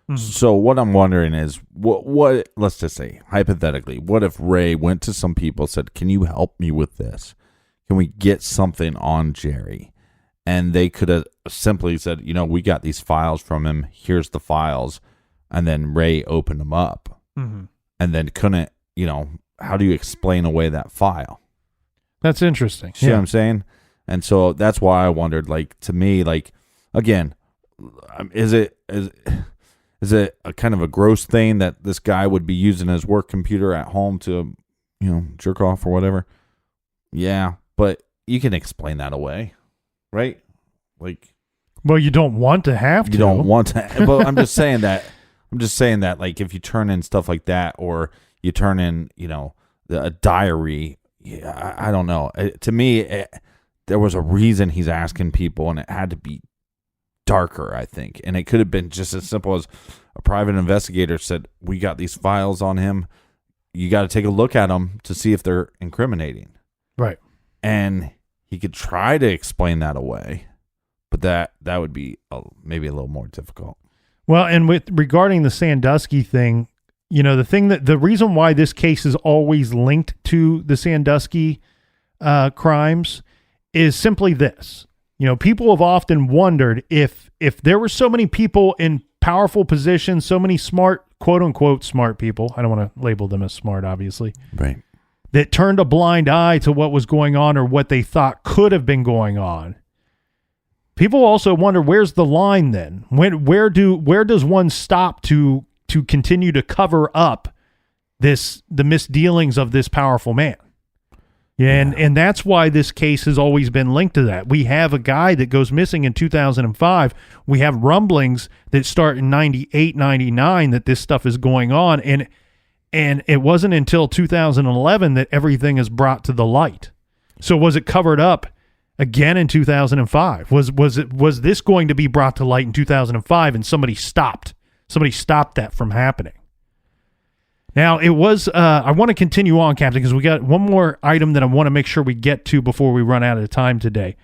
Mm-hmm. So what I'm wondering is, what? Let's just say, hypothetically, what if Ray went to some people, said, "Can you help me with this? Can we get something on Jerry?" And they could have simply said, "We got these files from him. Here's the files," and then Ray opened them up, mm-hmm. and then couldn't, how do you explain away that file? That's interesting. See what I'm saying? And so that's why I wondered, to me, again, is it a kind of a gross thing that this guy would be using his work computer at home to, jerk off or whatever? Yeah, but you can explain that away, right? Well, you don't want to have to. You don't want to, but I'm just saying that, if you turn in stuff like that, or you turn in, a diary. Yeah, I don't know. To me, there was a reason he's asking people, and it had to be darker, I think. And it could have been just as simple as a private investigator said, "We got these files on him. You got to take a look at them to see if they're incriminating." Right. And he could try to explain that away, but that would be maybe a little more difficult. Well, and regarding the Sandusky thing, the reason why this case is always linked to the Sandusky crimes is simply this. People have often wondered if there were so many people in powerful positions, so many smart, quote unquote, smart people. I don't want to label them as smart, obviously. Right. That turned a blind eye to what was going on or what they thought could have been going on. People also wonder, where's the line then? Where does one stop to continue to cover up the misdealings of this powerful man? And that's why this case has always been linked to that. We have a guy that goes missing in 2005. We have rumblings that start in 98, 99 that this stuff is going on. And it wasn't until 2011 that everything is brought to the light. So was it covered up again in 2005? Was this going to be brought to light in 2005 and somebody stopped that from happening? Now, it was, I want to continue on, Captain, because we got one more item that I want to make sure we get to before we run out of time today.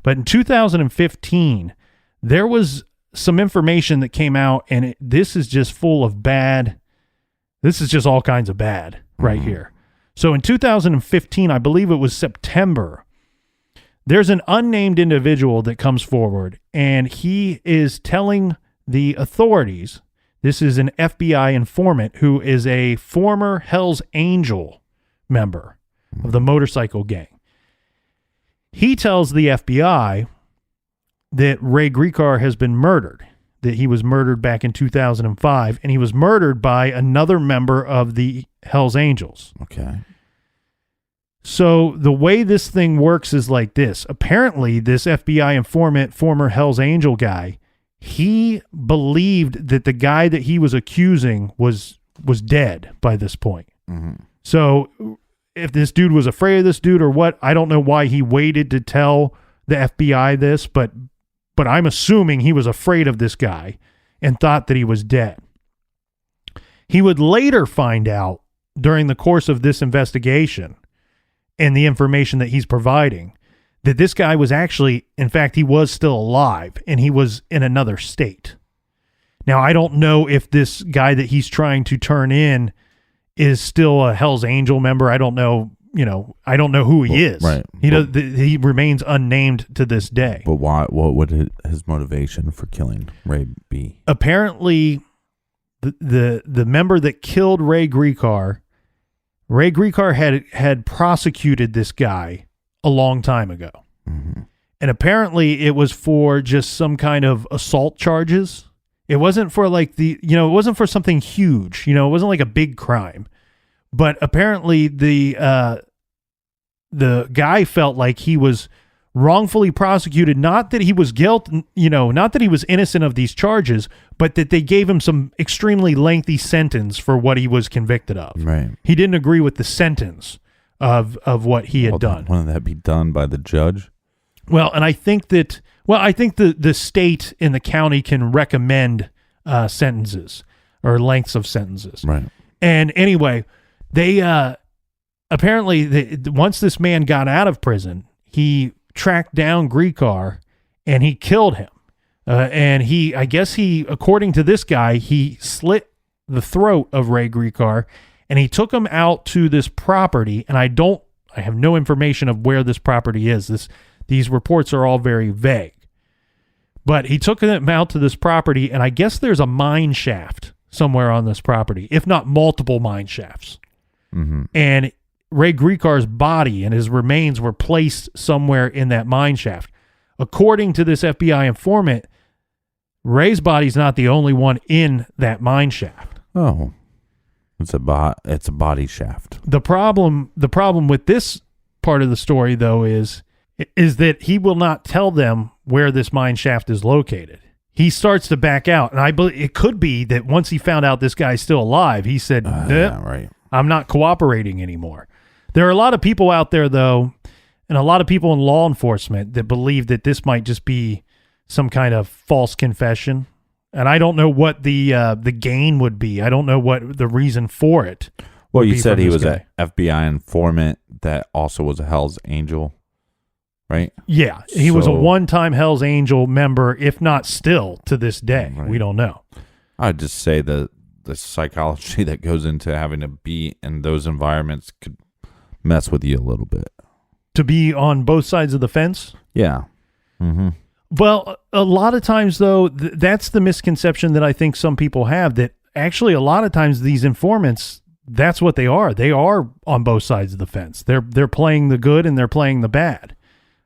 But in 2015, there was some information that came out, and this is just full of bad. This is just all kinds of bad right here. So in 2015, I believe it was September, there's an unnamed individual that comes forward, and he is telling the authorities, this is an FBI informant who is a former Hell's Angel member of the motorcycle gang. He tells the FBI that Ray Gricar has been murdered, that he was murdered back in 2005, and he was murdered by another member of the Hell's Angels. Okay. So the way this thing works is like this. Apparently, this FBI informant, former Hell's Angel guy, he believed that the guy that he was accusing was dead by this point. Mm-hmm. So if this dude was afraid of this dude or what, I don't know why he waited to tell the FBI this, but I'm assuming he was afraid of this guy and thought that he was dead. He would later find out during the course of this investigation and the information that he's providing that this guy was actually, in fact, he was still alive and he was in another state. Now, I don't know if this guy that he's trying to turn in is still a Hell's Angel member. I don't know, I don't know who he is. Right. He remains unnamed to this day. But why? What would his motivation for killing Ray be? Apparently, the member that killed Ray Gricar had prosecuted this guy a long time ago. Mm-hmm. And apparently it was for just some kind of assault charges. It wasn't for like it wasn't for something huge, it wasn't like a big crime. But apparently the guy felt like he was wrongfully prosecuted, not that he was not that he was innocent of these charges, but that they gave him some extremely lengthy sentence for what he was convicted of. Right. He didn't agree with the sentence of what he had done. Wouldn't that be done by the judge? Well, and I think the state and the county can recommend sentences or lengths of sentences. Right. And anyway, they apparently once this man got out of prison, he tracked down Gricar and he killed him. And I guess according to this guy, he slit the throat of Ray Gricar and he took him out to this property. And I have no information of where this property is. These reports are all very vague. But he took him out to this property, and I guess there's a mine shaft somewhere on this property, if not multiple mine shafts. Mm-hmm. And Ray Gricar's body and his remains were placed somewhere in that mine shaft. According to this FBI informant, Ray's body's not the only one in that mine shaft. Oh, it's a body shaft. The problem with this part of the story, though, is that he will not tell them where this mine shaft is located. He starts to back out, and I believe it could be that once he found out this guy's still alive, he said, Yeah, right. I'm not cooperating anymore. There are a lot of people out there, though, and a lot of people in law enforcement that believe that this might just be some kind of false confession. And I don't know what the gain would be. I don't know what the reason for it. Well, you said he was an FBI informant that also was a Hell's Angel, right? Yeah, he was a one-time Hell's Angel member, if not still to this day. Right. We don't know. I'd just say the psychology that goes into having to be in those environments could mess with you a little bit. To be on both sides of the fence? Yeah. Mm-hmm. Well, a lot of times, though, that's the misconception that I think some people have, that actually a lot of times these informants, that's what they are. They are on both sides of the fence. They're playing the good and they're playing the bad.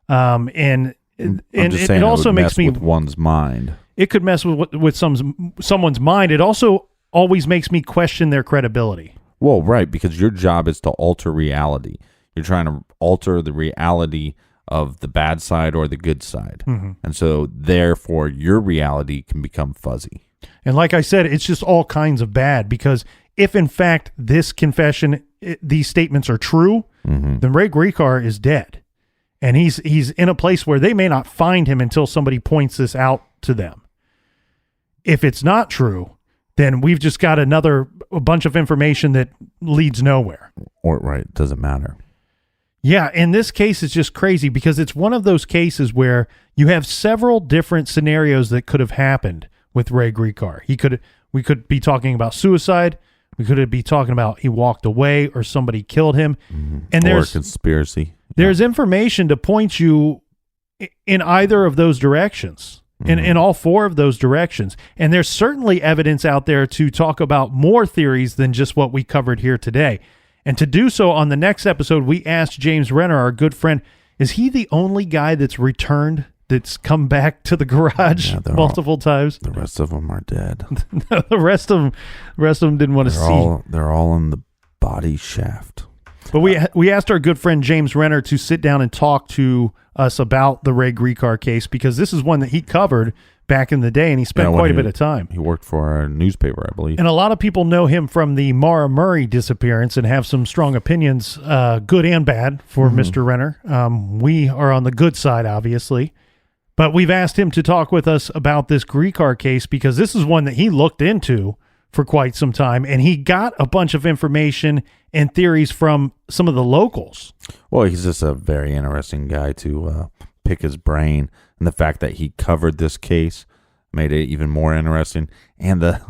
And it also makes me with one's mind. It could mess with someone's mind. It also always makes me question their credibility. Well, right, because your job is to alter reality. You're trying to alter the reality of the bad side or the good side. Mm-hmm. And so therefore your reality can become fuzzy. And like I said, it's just all kinds of bad, because if in fact this confession, these statements are true, mm-hmm. then Ray Gricar is dead. And he's in a place where they may not find him until somebody points this out to them. If it's not true, then we've just got a bunch of information that leads nowhere. Or right, doesn't matter. Yeah, and this case is just crazy because it's one of those cases where you have several different scenarios that could have happened with Ray Gricar. We could be talking about suicide. We could be talking about he walked away or somebody killed him. Mm-hmm. And or there's conspiracy. There's information to point you in either of those directions, in all four of those directions. And there's certainly evidence out there to talk about more theories than just what we covered here today. And to do so on the next episode, we asked James Renner, our good friend, is he the only guy that's returned, that's come back to the garage multiple times? The rest of them are dead. No, the rest of them didn't want to see. They're all in the body shaft. But we asked our good friend James Renner to sit down and talk to us about the Ray Gricar case, because this is one that he covered back in the day, and he spent quite a bit of time. He worked for a newspaper, I believe. And a lot of people know him from the Mara Murray disappearance and have some strong opinions, good and bad, for Mr. Renner. We are on the good side, obviously. But we've asked him to talk with us about this Gricar case because this is one that he looked into for quite some time, and he got a bunch of information and theories from some of the locals. Well, he's just a very interesting guy to pick his brain, and the fact that he covered this case made it even more interesting. And the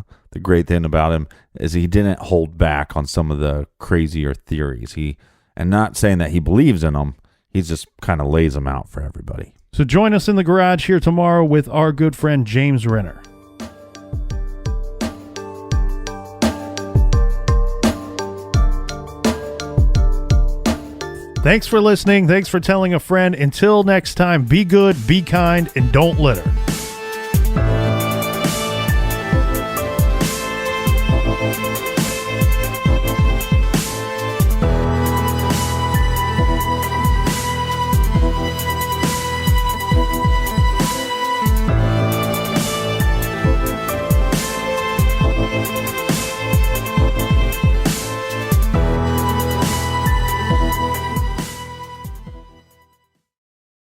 great thing about him is he didn't hold back on some of the crazier theories. And not saying that he believes in them, he just kind of lays them out for everybody. So join us in the garage here tomorrow with our good friend James Renner. Thanks for listening. Thanks for telling a friend. Until next time, be good, be kind, and don't litter.